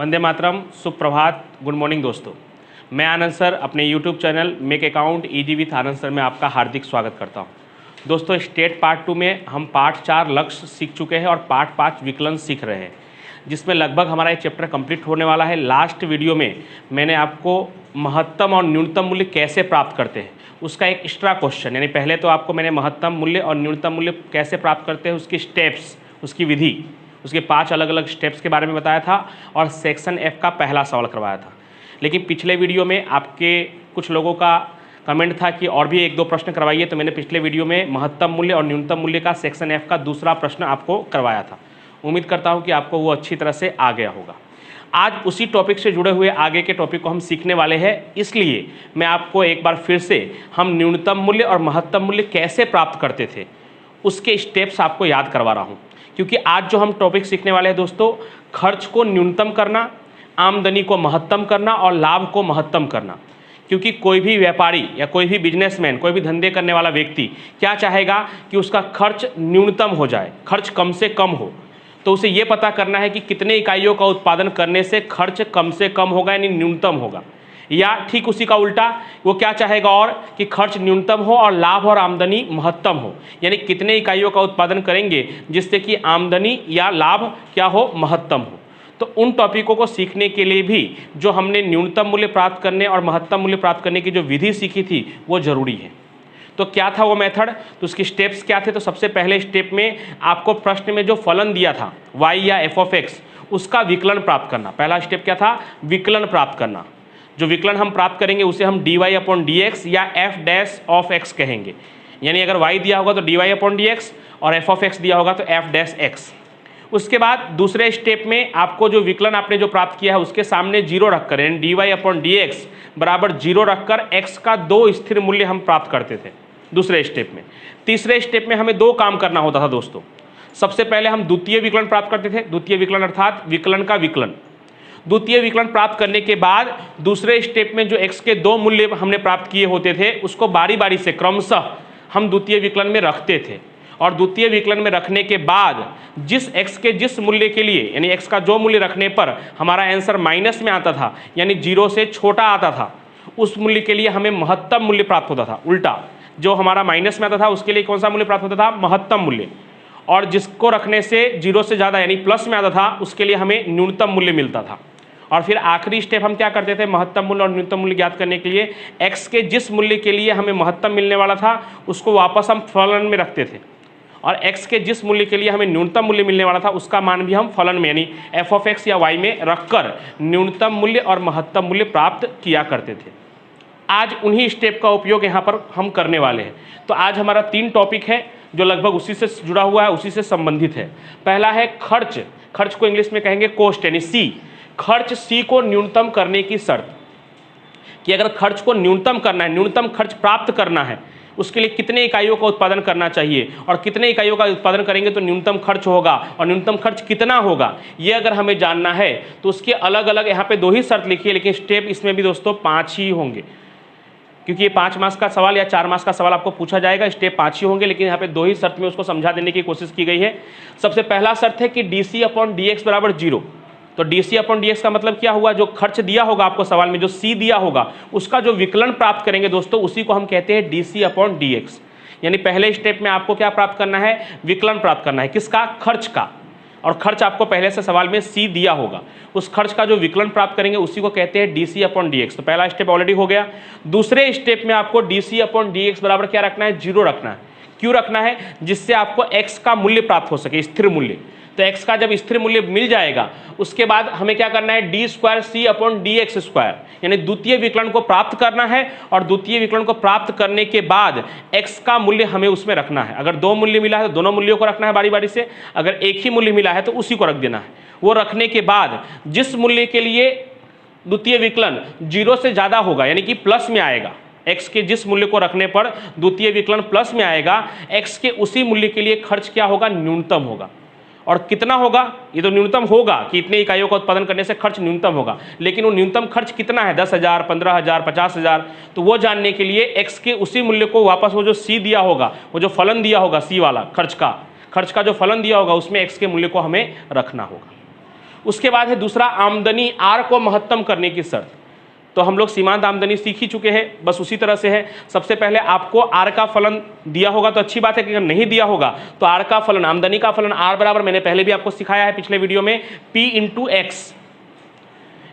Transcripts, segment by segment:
वंदे मातरम, सुप्रभात, good morning दोस्तों। मैं आनंद सर अपने YouTube channel make account easy with Anand sir में आपका हार्दिक स्वागत करता हूं। दोस्तों, स्टेट पार्ट 2 में हम पार्ट 4 लक्ष्य सीख चुके हैं और पार्ट 5 विकलन सीख रहे हैं, जिसमें लगभग हमारा ये चैप्टर कंप्लीट होने वाला है। लास्ट वीडियो में मैंने आपको महत्तम और न्यूनतम मूल्य कैसे प्राप्त करते हैं उसका एक एक्स्ट्रा क्वेश्चन, यानी पहले तो आपको मैंने महत्तम मूल्य और न्यूनतम मूल्य कैसे प्राप्त करते हैं उसकी स्टेप्स, उसकी विधि, उसके 5 अलग अलग स्टेप्स के बारे में बताया था और सेक्शन F का पहला सवाल करवाया था। लेकिन पिछले वीडियो में आपके कुछ लोगों का कमेंट था कि और भी 1-2 प्रश्न करवाइए, तो मैंने पिछले वीडियो में महत्तम मूल्य और न्यूनतम मूल्य का सेक्शन F का दूसरा प्रश्न आपको करवाया था। उम्मीद करता हूं कि आपको वो अच्छी तरह से आ गया होगा। आज उसी टॉपिक से जुड़े हुए आगे के टॉपिक को हम सीखने वाले हैं, इसलिए मैं आपको एक बार फिर से हम न्यूनतम मूल्य और महत्तम मूल्य कैसे प्राप्त करते थे उसके स्टेप्स आपको याद करवा रहा हूँ। क्योंकि आज जो हम टॉपिक सीखने वाले हैं दोस्तों, खर्च को न्यूनतम करना, आमदनी को महत्तम करना और लाभ को महत्तम करना। क्योंकि कोई भी व्यापारी या कोई भी बिजनेसमैन, कोई भी धंधे करने वाला व्यक्ति क्या चाहेगा कि उसका खर्च न्यूनतम हो जाए, खर्च कम से कम हो। तो उसे ये पता करना है कि कितने इकाइयों का उत्पादन करने से खर्च कम से कम होगा, यानी न्यूनतम होगा। या ठीक उसी का उल्टा वो क्या चाहेगा और कि खर्च न्यूनतम हो और लाभ और आमदनी महत्तम हो, यानी कितने इकाइयों का उत्पादन करेंगे जिससे कि आमदनी या लाभ क्या हो, महत्तम हो। तो उन टॉपिकों को सीखने के लिए भी जो हमने न्यूनतम मूल्य प्राप्त करने और महत्तम मूल्य प्राप्त करने की जो विधि सीखी थी वो जरूरी है। तो क्या था वो मेथड, तो उसकी स्टेप्स क्या थे? तो सबसे पहले स्टेप में आपको प्रश्न में जो फलन दिया था y या f(x) उसका विकलन प्राप्त करना। पहला स्टेप क्या था? विकलन प्राप्त करना। जो विकलन हम प्राप्त करेंगे उसे हम dy/dx या f(x) कहेंगे। यानी अगर y दिया होगा तो dy/dx और f(x) दिया होगा तो f'(x). उसके बाद दूसरे स्टेप में आपको जो विकलन आपने जो प्राप्त किया है उसके सामने 0 रखकर, यानी dy/dx बराबर 0 रखकर x का 2 स्थिर मूल्य हम प्राप्त करते थे दूसरे स्टेप में। तीसरे स्टेप में हमें 2 काम करना होता था दोस्तों। सबसे पहले हम द्वितीय विकलन प्राप्त करते थे, द्वितीय विकलन अर्थात विकलन का विकलन। द्वितीय विकलन प्राप्त करने के बाद दूसरे स्टेप में जो x के 2 मूल्य हमने प्राप्त किए होते थे उसको बारी बारी से क्रमशः हम द्वितीय विकलन में रखते थे। और द्वितीय विकलन में रखने के बाद जिस x के जिस मूल्य के लिए, यानी x का जो मूल्य रखने पर हमारा आंसर माइनस में आता था, यानी 0 से छोटा आता था, उस मूल्य के लिए हमें महत्तम मूल्य प्राप्त होता था। उल्टा, जो हमारा माइनस में आता था उसके लिए कौन सा मूल्य प्राप्त होता था? महत्तम मूल्य। और जिसको रखने से 0 से ज़्यादा यानी प्लस में आता था उसके लिए हमें न्यूनतम मूल्य मिलता था। और फिर आखिरी स्टेप हम क्या करते थे? महत्तम मूल्य और न्यूनतम मूल्य ज्ञात करने के लिए x के जिस मूल्य के लिए हमें महत्तम मिलने वाला था उसको वापस हम फलन में रखते थे, और x के जिस मूल्य के लिए हमें न्यूनतम मूल्य मिलने वाला था उसका मान भी हम फलन में यानी f(x) या y में रखकर न्यूनतम मूल्य और महत्तम मूल्य प्राप्त किया करते थे। आज उन्हीं स्टेप का उपयोग यहाँ पर हम करने वाले हैं। तो आज हमारा 3 टॉपिक है जो लगभग उसी से जुड़ा हुआ है, उसी से संबंधित है। पहला है खर्च। खर्च को इंग्लिश में कहेंगे कॉस्ट, यानी C। खर्च C को न्यूनतम करने की शर्त, कि अगर खर्च को न्यूनतम करना है, न्यूनतम खर्च प्राप्त करना है, उसके लिए कितने इकाइयों का उत्पादन करना चाहिए और कितने इकाइयों का उत्पादन करेंगे तो न्यूनतम खर्च होगा और न्यूनतम खर्च कितना होगा, ये अगर हमें जानना है तो उसके अलग अलग यहाँ पे 2 ही शर्त लिखी है, लेकिन स्टेप इसमें भी दोस्तों 5 ही होंगे। क्योंकि ये 5 मार्क्स का सवाल या 4 मार्क्स का सवाल आपको पूछा जाएगा, स्टेप 5 ही होंगे, लेकिन यहाँ पे 2 ही शर्त में उसको समझा देने की कोशिश की गई है। सबसे पहला शर्त है कि dc/dx बराबर 0। तो dc/dx का मतलब क्या हुआ? जो खर्च दिया होगा आपको सवाल में, जो C दिया होगा, उसका जो विकलन प्राप्त करेंगे दोस्तों उसी को हम कहते हैं dc/dx। यानी पहले स्टेप में आपको क्या प्राप्त करना है? विकलन प्राप्त करना है। किसका? खर्च का। और खर्च आपको पहले से सवाल में C दिया होगा, उस खर्च का जो विकलन प्राप्त करेंगे उसी को कहते हैं dc/dx। तो पहला स्टेप ऑलरेडी हो गया। दूसरे स्टेप में आपको dc/dx बराबर क्या रखना है? 0 रखना है। क्यों रखना है? जिससे आपको x का मूल्य प्राप्त हो सके, स्थिर मूल्य। तो x का जब स्थिर मूल्य मिल जाएगा उसके बाद हमें क्या करना है? d²c/dx², यानी द्वितीय विकलन को प्राप्त करना है। और द्वितीय विकलन को प्राप्त करने के बाद x का मूल्य हमें उसमें रखना है। अगर 2 मूल्य मिला है तो दोनों मूल्यों को रखना है बारी बारी से, अगर एक ही मूल्य मिला है तो उसी को रख देना है। वो रखने के बाद जिस मूल्य के लिए द्वितीय विकलन 0 से ज़्यादा होगा, यानी कि प्लस में आएगा, x के जिस मूल्य को रखने पर द्वितीय विकलन प्लस में आएगा, x के उसी मूल्य के लिए खर्च क्या होगा? न्यूनतम होगा। और कितना होगा? ये तो न्यूनतम होगा कि इतने इकाइयों का उत्पादन करने से खर्च न्यूनतम होगा, लेकिन वो न्यूनतम खर्च कितना है? 10,000, 15,000, 50,000। तो वो जानने के लिए x के उसी मूल्य को वापस वो जो C दिया होगा, वो जो फलन दिया होगा C वाला खर्च का जो फलन दिया होगा उसमें x के मूल्य को हमें रखना होगा। उसके बाद है दूसरा आमदनी आर को महत्तम करने की शर्त। तो हम लोग सीमांत आमदनी सीख ही चुके हैं, बस उसी तरह से है। सबसे पहले आपको आर का फलन दिया होगा तो अच्छी बात है कि अगर नहीं दिया होगा तो आर का फलन, आमदनी का फलन आर बराबर, मैंने पहले भी आपको सिखाया है पिछले वीडियो में, पी इंटू एक्स,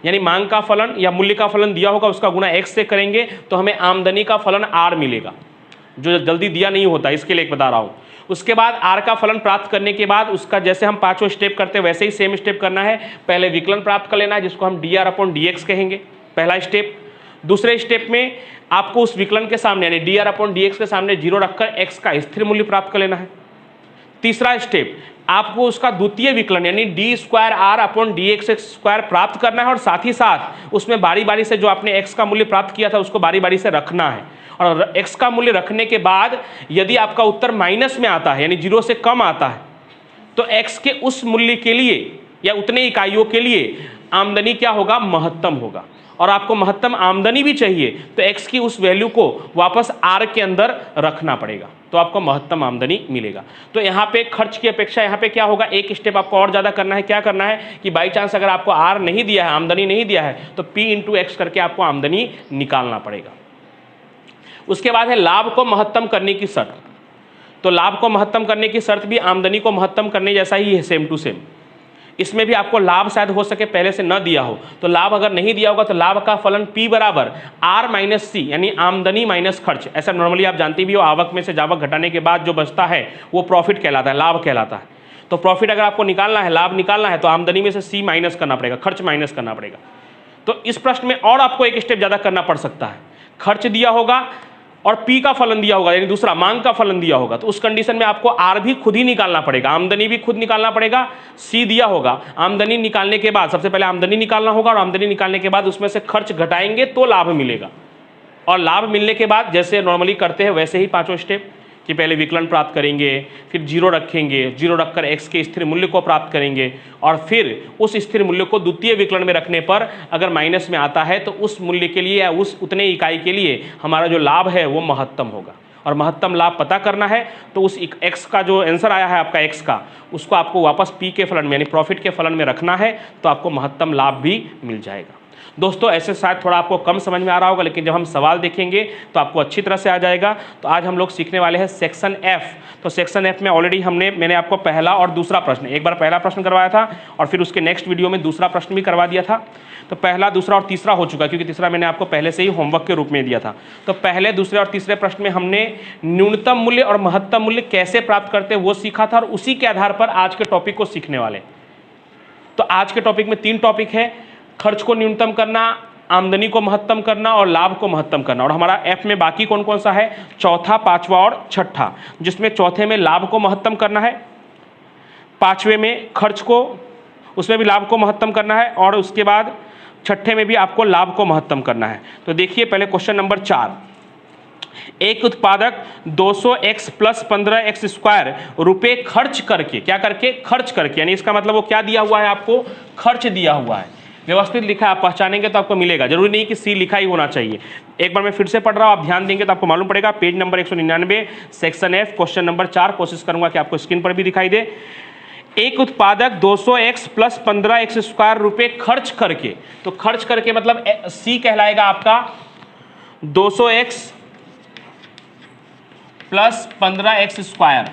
यानी मांग का फलन या मूल्य का फलन दिया होगा उसका गुणा एक्स से करेंगे तो हमें आमदनी का फलन आर मिलेगा, जो जल्दी दिया नहीं होता, इसके लिए एक बता रहा हूँ। उसके बाद आर का फलन प्राप्त करने के बाद उसका जैसे हम पांचों स्टेप करते हैं वैसे ही सेम स्टेप करना है। पहले विकलन प्राप्त कर लेना है जिसको हम D R upon D x कहेंगे, पहला स्टेप। दूसरे स्टेप में आपको उस विकलन के सामने यानी D R upon D x के सामने जीरो रखकर एक्स का स्थिर मूल्य प्राप्त कर लेना है। तीसरा स्टेप आपको उसका द्वितीय विकलन यानी D square R upon D X square प्राप्त करना है और साथ ही साथ उसमें बारी बारी से जो आपने एक्स का मूल्य प्राप्त किया था उसको बारी बारी से रखना है। और एक्स का मूल्य रखने के बाद यदि आपका उत्तर माइनस में आता है यानी जीरो से कम आता है तो एक्स के उस मूल्य के लिए या उतने इकाइयों के लिए आमदनी क्या होगा, महत्तम होगा। और आपको महत्तम आमदनी भी चाहिए तो एक्स की उस वैल्यू को वापस आर के अंदर रखना पड़ेगा तो आपको महत्तम आमदनी मिलेगा। तो यहाँ पे खर्च की अपेक्षा यहाँ पे क्या होगा, एक स्टेप आपको और ज़्यादा करना है। क्या करना है कि बाई चांस अगर आपको आर नहीं दिया है, आमदनी नहीं दिया है, तो पी इंटू एक्स करके आपको आमदनी निकालना पड़ेगा। उसके बाद है लाभ को महत्तम करने की शर्त। तो लाभ को महत्तम करने की शर्त भी आमदनी को महत्तम करने जैसा ही है, सेम टू सेम। इसमें भी आपको लाभ शायद हो सके पहले से न दिया हो, तो लाभ अगर नहीं दिया होगा तो लाभ का फलन P बराबर R माइनस सी यानी आमदनी माइनस खर्च। ऐसा नॉर्मली आप जानते भी हो, आवक में से जावक घटाने के बाद जो बचता है वो प्रॉफिट कहलाता है, लाभ कहलाता है। तो प्रॉफिट अगर आपको निकालना है, लाभ निकालना है, तो आमदनी में से C माइनस करना पड़ेगा, खर्च माइनस करना पड़ेगा। तो इस प्रश्न में और आपको एक स्टेप ज़्यादा करना पड़ सकता है। खर्च दिया होगा और P का फलन दिया होगा यानी दूसरा मांग का फलन दिया होगा, तो उस कंडीशन में आपको R भी खुद ही निकालना पड़ेगा, आमदनी भी खुद निकालना पड़ेगा। C दिया होगा, आमदनी निकालने के बाद सबसे पहले आमदनी निकालना होगा और आमदनी निकालने के बाद उसमें से खर्च घटाएंगे तो लाभ मिलेगा। और लाभ मिलने के बाद जैसे नॉर्मली करते हैं वैसे ही पांचों स्टेप कि पहले विकलन प्राप्त करेंगे, फिर जीरो रखेंगे, जीरो रखकर एक्स के स्थिर मूल्य को प्राप्त करेंगे और फिर उस स्थिर मूल्य को द्वितीय विकलन में रखने पर अगर माइनस में आता है तो उस मूल्य के लिए या उस उतने इकाई के लिए हमारा जो लाभ है वो महत्तम होगा। और महत्तम लाभ पता करना है तो उस एक्स का जो आंसर आया है आपका एक्स का, उसको आपको वापस पी के फलन में यानी प्रॉफिट के फलन में रखना है तो आपको महत्तम लाभ भी मिल जाएगा। दोस्तों ऐसे शायद थोड़ा आपको कम समझ में आ रहा होगा, लेकिन जब हम सवाल देखेंगे तो आपको अच्छी तरह से आ जाएगा। तो आज हम लोग सीखने वाले हैं सेक्शन एफ। तो सेक्शन एफ में ऑलरेडी मैंने आपको पहला और दूसरा प्रश्न, एक बार पहला प्रश्न करवाया था और फिर उसके नेक्स्ट वीडियो में दूसरा प्रश्न भी करवा दिया था। तो पहला, दूसरा और तीसरा हो चुका, क्योंकि तीसरा मैंने आपको पहले से ही होमवर्क के रूप में दिया था। तो पहले, दूसरे और तीसरे प्रश्न में हमने न्यूनतम मूल्य और महत्तम मूल्य कैसे प्राप्त करते हैं वो सीखा था और उसी के आधार पर आज के टॉपिक को सीखने वाले। तो आज के टॉपिक में 3 टॉपिक है, खर्च को न्यूनतम करना, आमदनी को महत्तम करना और लाभ को महत्तम करना। और हमारा एफ में बाकी कौन कौन सा है, चौथा, पांचवा और छठा, जिसमें चौथे में लाभ को महत्तम करना है, पांचवे में खर्च को, उसमें भी लाभ को महत्तम करना है और उसके बाद छठे में भी आपको लाभ को महत्तम करना है। तो देखिए पहले क्वेश्चन नंबर 4, एक उत्पादक 200x प्लस 15x स्क्वायर रुपये खर्च करके, क्या करके, खर्च करके, यानी इसका मतलब वो क्या दिया हुआ है, आपको खर्च दिया हुआ है, व्यवस्थित लिखा है, आप पहचानेंगे तो आपको मिलेगा, जरूरी नहीं कि सी लिखा ही होना चाहिए। एक बार मैं फिर से पढ़ रहा हूँ, आप ध्यान देंगे तो आपको मालूम पड़ेगा। Page number 199, section F, question number 4, कोशिश करूंगा कि आपको स्क्रीन पर भी दिखाई दे। एक उत्पादक 200x प्लस 15x स्क्वायर रुपये खर्च करके, तो खर्च करके मतलब सी कहलाएगा आपका 200x प्लस 15x स्क्वायर,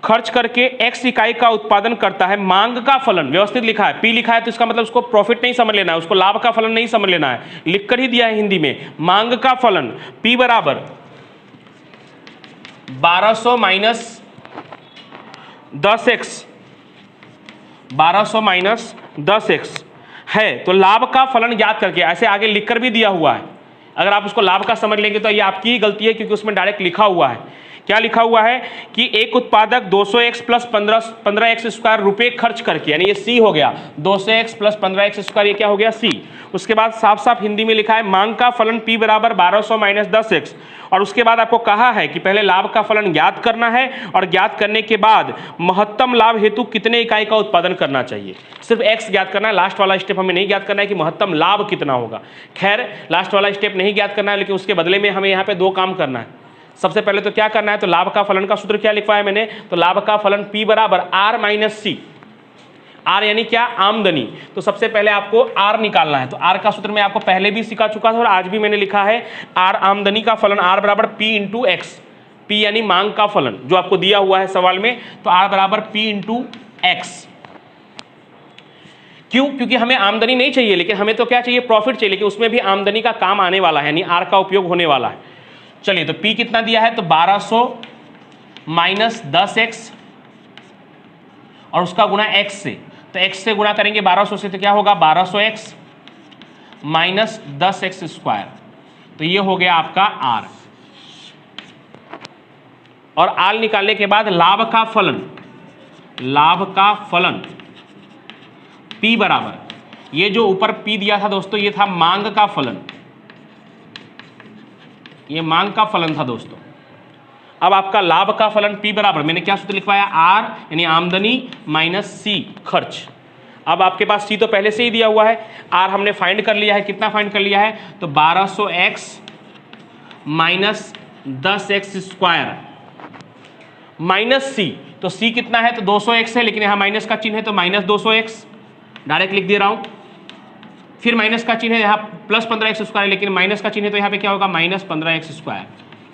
खर्च करके x इकाई का उत्पादन करता है। मांग का फलन व्यवस्थित लिखा है, P लिखा है तो इसका मतलब उसको प्रॉफिट नहीं समझ लेना है, उसको लाभ का फलन नहीं समझ लेना है, लिखकर ही दिया है हिंदी में। मांग का फलन P बराबर 1200 माइनस 10x, 1200 माइनस 10x है। तो लाभ का फलन ज्ञात करके, ऐसे आगे लिखकर भी दिया हुआ है, अगर आप उसको लाभ का समझ लेंगे तो ये आपकी ही गलती है, क्योंकि उसमें डायरेक्ट लिखा हुआ है। क्या लिखा हुआ है कि एक उत्पादक 200x प्लस 15x स्क्वायर रुपये खर्च करके, यानी ये सी हो गया, 200x प्लस 15x स्क्वायर, ये क्या हो गया, सी। उसके बाद साफ साफ हिंदी में लिखा है मांग का फलन P बराबर 1200 माइनस 10x, और उसके बाद आपको कहा है कि पहले लाभ का फलन ज्ञात करना है और ज्ञात करने के बाद महत्तम लाभ हेतु कितने इकाई का उत्पादन करना चाहिए। सिर्फ x ज्ञात करना है, लास्ट वाला स्टेप हमें नहीं ज्ञात करना है कि महत्तम लाभ कितना होगा। खैर लास्ट वाला स्टेप नहीं ज्ञात करना है, लेकिन उसके बदले में हमें यहाँ पे 2 काम करना है। सबसे पहले तो क्या करना है, तो लाभ का फलन का सूत्र क्या लिखवाया मैंने, तो लाभ का फलन P बराबर R माइनस सी, आर यानी क्या, आमदनी। तो सबसे पहले आपको आर निकालना है। तो आर का सूत्र मैं आपको पहले भी सिखा चुका था और आज भी मैंने लिखा है, आर आमदनी का फलन, आर बराबर पी इंटू एक्स। पी यानी मांग का फलन जो आपको दिया हुआ है सवाल में, तो आर बराबर पी इंटू एक्स। क्यों? क्योंकि हमें आमदनी नहीं चाहिए, लेकिन हमें तो क्या चाहिए, प्रॉफिट चाहिए, लेकिन उसमें भी आमदनी का काम आने वाला है, यानी आर का उपयोग होने वाला है। चलिए, तो पी कितना दिया है, तो 1200 माइनस 10x और उसका गुणा x से। तो x से गुणा करेंगे 1200 से, तो क्या होगा 1200x माइनस 10x स्क्वायर। तो ये हो गया आपका आर। और आर निकालने के बाद लाभ का फलन, लाभ का फलन P बराबर, ये जो ऊपर P दिया था दोस्तों, ये था मांग का फलन, ये मांग का फलन था दोस्तों। अब आपका लाभ का फलन P बराबर, मैंने क्या सूत्र लिखवाया, R यानी आमदनी माइनस C खर्च। अब आपके पास C तो पहले से ही दिया हुआ है, R हमने फाइंड कर लिया है। कितना फाइंड कर लिया है, तो 1200x minus 10x square minus C। तो C कितना है, तो 200x है, लेकिन यहाँ माइनस का चिन्ह है तो माइनस 200x डायरेक्ट लिख दे रहा हूँ। फिर माइनस का चिन्ह है, यहाँ प्लस 15x स्क्वायर, लेकिन माइनस का चिन्ह है तो यहाँ पे क्या होगा, माइनस 15x स्क्वायर।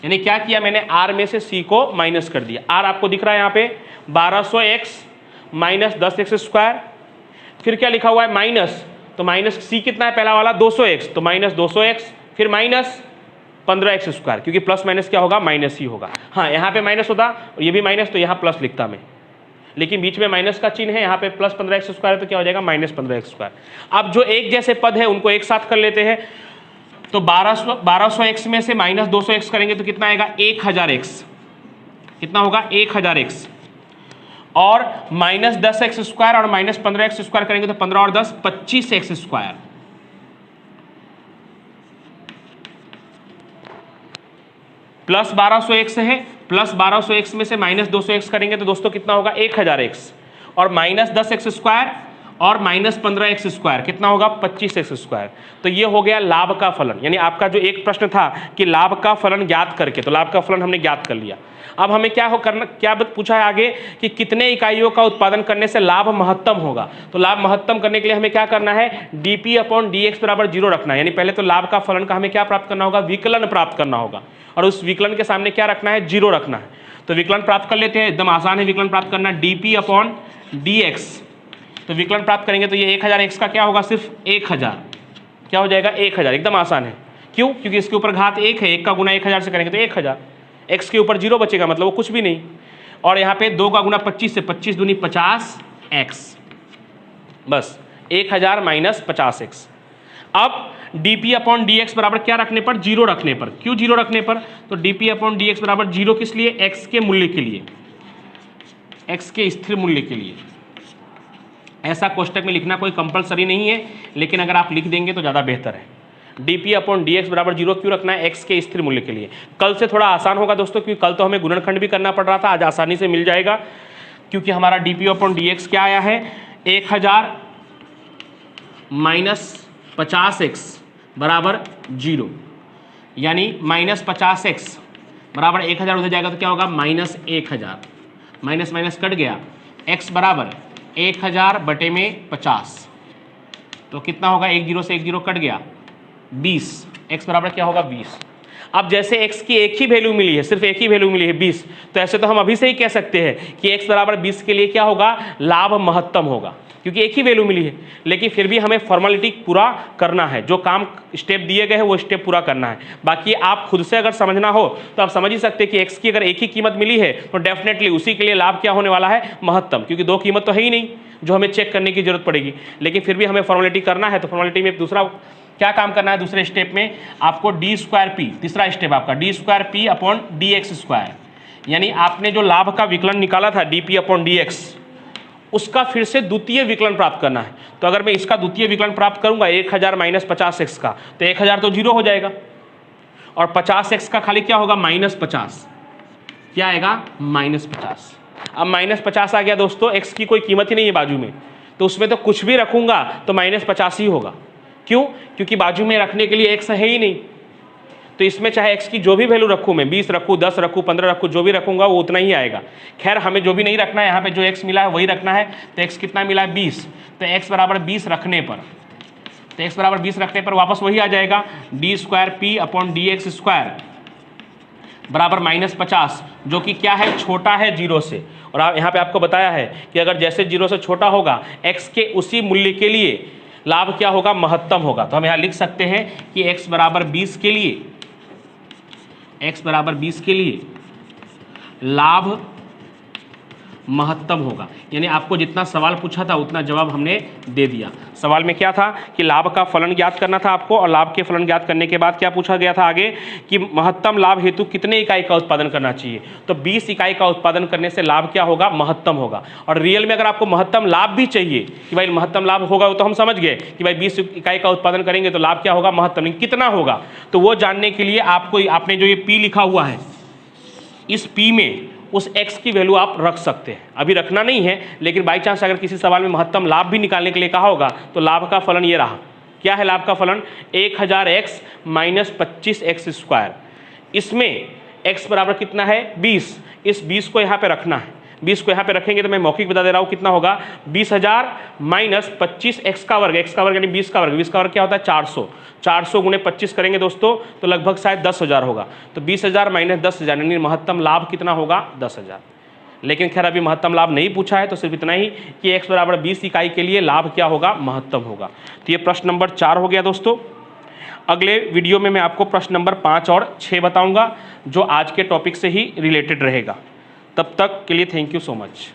यानी क्या किया मैंने, R में से C को माइनस कर दिया। R आपको दिख रहा है यहाँ पे 1200x माइनस 10x स्क्वायर। फिर क्या लिखा हुआ है, माइनस, तो माइनस C कितना है पहला वाला, 200x, तो माइनस 200x, फिर माइनस 15x स्क्वायर, क्योंकि प्लस माइनस क्या होगा, माइनस ही होगा। हाँ, यहाँ पे माइनस होता और ये भी माइनस, तो यहाँ प्लस लिखता मैं, लेकिन बीच में माइनस का चिन्ह है, यहाँ पे प्लस 15x स्क्वायर, तो क्या हो जाएगा, माइनस 15x स्क्वायर। अब जो एक जैसे पद है उनको एक साथ कर लेते हैं। तो 1200x में से माइनस 200x करेंगे तो कितना आएगा, 1000x। कितना होगा, 1000x। और माइनस 10x स्क्वायर और माइनस 15x स्क्वायर करेंगे तो 15 और 10 25x स्क्वायर। प्लस 1200x है, प्लस 1200x में से माइनस 200x करेंगे तो दोस्तों कितना होगा, 1000x। और माइनस 10x स्क्वायर और माइनस 15x स्क्वायर कितना होगा, 25x स्क्वायर। तो ये हो गया लाभ का फलन। यानी आपका जो एक प्रश्न था कि लाभ का फलन ज्ञात करके, तो लाभ का फलन हमने ज्ञात कर लिया। अब हमें क्या करना, क्या पूछा है आगे कि कितने इकाइयों का उत्पादन करने से लाभ महत्तम होगा। तो लाभ महत्तम करने के लिए हमें क्या करना है, dp अपॉन dx बराबर 0 रखना है। यानी पहले तो लाभ का फलन का हमें क्या प्राप्त करना होगा, विकलन प्राप्त करना होगा, और उस विकलन के सामने क्या रखना है, 0 रखना है। तो विकलन प्राप्त कर लेते हैं, एकदम आसान है विकलन प्राप्त करना, dp अपॉन dx। तो विकलन प्राप्त करेंगे तो ये 1000x का क्या होगा, सिर्फ 1000, क्या हो जाएगा, 1000। एकदम आसान है। क्यों? क्योंकि इसके ऊपर घात 1 है, 1 का गुना 1000 से करेंगे तो 1000, x के ऊपर 0 बचेगा, मतलब वो कुछ भी नहीं। और यहाँ पे 2 का गुना 25 से, 25 दूनी 50x, बस 1000 माइनस 50x। अब dp अपॉन dx बराबर क्या रखने पर, 0 रखने पर। क्यों 0 रखने पर, तो dp अपॉन dx बराबर 0 किस लिए, x के मूल्य के लिए, x के स्थिर मूल्य के लिए। ऐसा कोष्टक में लिखना कोई कंपलसरी नहीं है, लेकिन अगर आप लिख देंगे तो ज़्यादा बेहतर है। dp अपॉन dx बराबर 0 क्यों रखना है, x के स्थिर मूल्य के लिए। कल से थोड़ा आसान होगा दोस्तों, क्योंकि कल तो हमें गुणनखंड भी करना पड़ रहा था, आज आसानी से मिल जाएगा, क्योंकि हमारा dp अपॉन dx क्या आया है, 1000 माइनस 50x बराबर 0, यानी माइनस 50x बराबर 1000 उधर जाएगा तो क्या होगा, माइनस 1000, माइनस माइनस कट गया, x बराबर 1000 बटे में 50, तो कितना होगा, 1 0 से 1 0 कट गया, 20, x बराबर क्या होगा, 20। अब जैसे x की एक ही वैल्यू मिली है, सिर्फ एक ही वैल्यू मिली है 20, तो ऐसे तो हम अभी से ही कह सकते हैं कि x बराबर 20 के लिए क्या होगा, लाभ महत्तम होगा, क्योंकि एक ही वैल्यू मिली है। लेकिन फिर भी हमें फॉर्मेलिटी पूरा करना है, जो काम स्टेप दिए गए हैं वो स्टेप पूरा करना है। बाकी आप खुद से अगर समझना हो तो आप समझ ही सकते हैं कि x की अगर एक ही कीमत मिली है तो डेफिनेटली उसी के लिए लाभ क्या होने वाला है, महत्तम, क्योंकि 2 कीमत तो है ही नहीं जो हमें चेक करने की जरूरत पड़ेगी। लेकिन फिर भी हमें फॉर्मेलिटी करना है, तो फॉर्मेलिटी में दूसरा क्या काम करना है, दूसरे स्टेप में आपको d²p, तीसरा स्टेप आपका d²p अपॉन dx स्क्वायर, यानी आपने जो लाभ का विकलन निकाला था dp अपॉन dx, उसका फिर से द्वितीय विकलन प्राप्त करना है। तो अगर मैं इसका द्वितीय विकलन प्राप्त करूंगा 1000 माइनस 50x का, तो 1000 तो 0 हो जाएगा, और 50x का खाली क्या होगा, माइनस 50, क्या आएगा, माइनस 50। अब माइनस 50 आ गया दोस्तों, x की कोई कीमत ही नहीं है बाजू में, तो उसमें तो कुछ भी रखूंगा तो माइनस 50 ही होगा। क्यों? क्योंकि बाजू में रखने के लिए x है ही नहीं, तो इसमें चाहे x की जो भी वैल्यू रखूँ मैं, 20 रखूँ, 10 रखूँ, 15 रखूँ, जो भी रखूँगा वो उतना ही आएगा। खैर हमें जो भी नहीं रखना है, यहाँ पे जो x मिला है वही रखना है। तो x कितना मिला है 20, तो x बराबर 20 रखने पर, तो x बराबर 20 रखने पर वापस वही आ जाएगा, d²p/dx² बराबर -50, जो कि क्या है, छोटा है 0 से। और आप यहाँ पे आपको बताया है कि अगर जैसे 0 से छोटा होगा x के उसी मूल्य के लिए लाभ क्या होगा, महत्तम होगा। तो हम यहाँ लिख सकते हैं कि x बराबर 20 के लिए, x बराबर 20 के लिए लाभ महत्तम होगा। यानी आपको जितना सवाल पूछा था उतना जवाब हमने दे दिया। सवाल में क्या था कि लाभ का फलन ज्ञात करना था आपको, और लाभ के फलन ज्ञात करने के बाद क्या पूछा गया था आगे कि महत्तम लाभ हेतु कितने इकाई का उत्पादन करना चाहिए। तो 20 इकाई का उत्पादन करने से लाभ क्या होगा, महत्तम होगा। और रियल में अगर आपको महत्तम लाभ भी चाहिए कि भाई महत्तम लाभ होगा, वो तो हम समझ गए कि भाई 20 इकाई का उत्पादन करेंगे तो लाभ क्या होगा, महत्तम। लेकिन कितना होगा, तो वो जानने के लिए आपको, आपने जो ये P लिखा हुआ है, इस P में उस x की वैल्यू आप रख सकते हैं। अभी रखना नहीं है, लेकिन बाई चांस अगर किसी सवाल में महत्तम लाभ भी निकालने के लिए कहा होगा तो लाभ का फलन ये रहा। क्या है लाभ का फलन, 1000x - 25x²। इसमें x बराबर कितना है 20, इस 20 को यहाँ पे रखना है। 20 को यहाँ पे रखेंगे तो मैं मौखिक बता दे रहा हूँ कितना होगा, 20,000 - 25x का वर्ग, x का वर्ग यानी 20 का वर्ग। 20 का वर्ग क्या होता है 400, 400 × 25 करेंगे दोस्तों तो लगभग शायद 10,000 होगा। तो 20,000 - 10,000 यानी महत्तम लाभ कितना होगा, 10,000। लेकिन खैर अभी महत्तम लाभ नहीं पूछा है, तो सिर्फ इतना ही कि x बराबर 20 इकाई के लिए लाभ क्या होगा, महत्तम होगा। तो ये प्रश्न नंबर 4 हो गया दोस्तों। अगले वीडियो में मैं आपको प्रश्न नंबर 5 और 6 बताऊंगा, जो आज के टॉपिक से ही रिलेटेड रहेगा। तब तक के लिए थैंक यू सो मच।